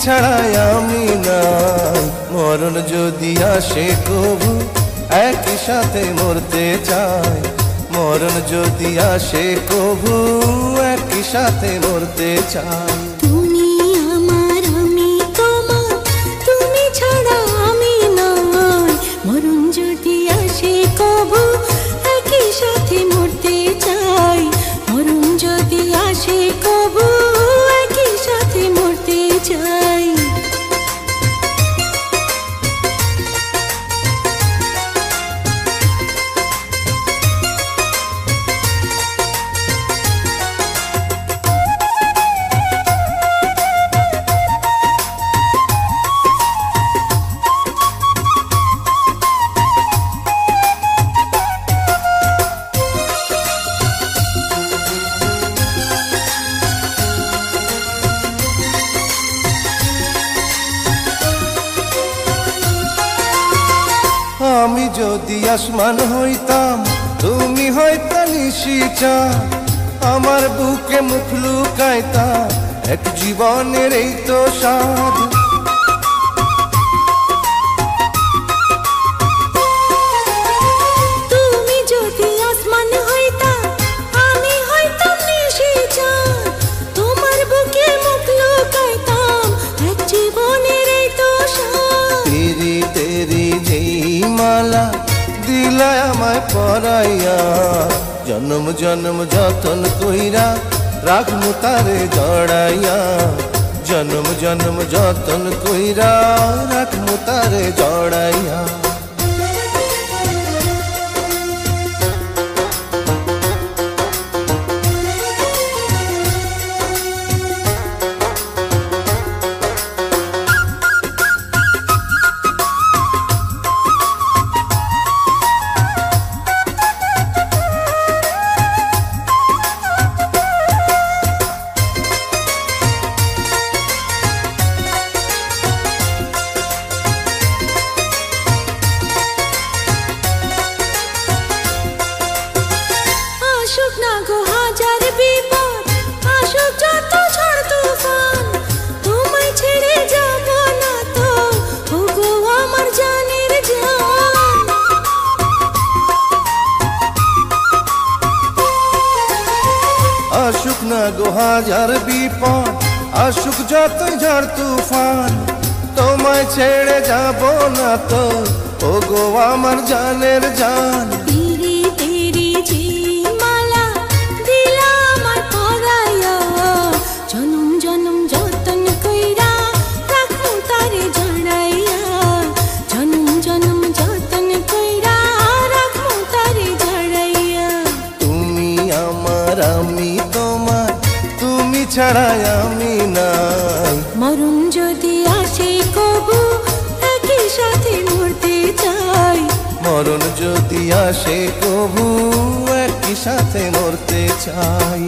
ছাড়াই আমি নাই। মরণ যদি আসে কবু একই সাথে মরতে চাই। মরণ যদি আসে কবু একই সাথে মরতে চাই। তুমি আমার আমি তোমার, তুমি ছাড়া আমি নাই। মরণ যদি আসে কবু একই সাথে মরতে চাই। মরণ যদি আসে কবু একই সাথে মরতে চাই। আমি যদি আসমান হইতাম তুমি হইতা নিশিচা। আমার বুকে মুখ লুকাইতা এক জীবনের এই তো স্বাদ। তুমি যদি আসমান হইতা আমি হইতাম নিশিচা। তোমার বুকে মুখ লুকাইতাম এক জীবনের এই তো স্বাদ। তেরি তেরি যেই মালা দিলা আমায় পরাইয়া। জন্ম জন্ম যতন কইরা রাখমু তারে জড়াইয়া। জন্ম জন্ম যতন কইরা রাখমু তারে জড়াইয়া। আসুক না গো হাজার বিপদ, আসুক যত ঝড় তুফান, তোমায় ছেড়ে যাব না তো ওগো আমার জানের জান। আসুক না গো হাজার বিপদ, আসুক যত ঝড় তুফান, তোমায় ছেড়ে যাব না তো ও গো আমার জানের জান। তেরি তেরি যে মালা দিলা আমার পরাইয়া। জনম জনম যতন কইরা রাখমু তারে জড়াইয়া। জনম জনম যতন কইরা রাখমু তারে জড়াইয়া। তুমি আমার আমি তোমার, তুমি ছাড়াই আমি নাই। মরণ যদি আসে কবু একই সাথে মরতে চাই। মরণ যদি আসে কবু একই সাথে মরতে চাই।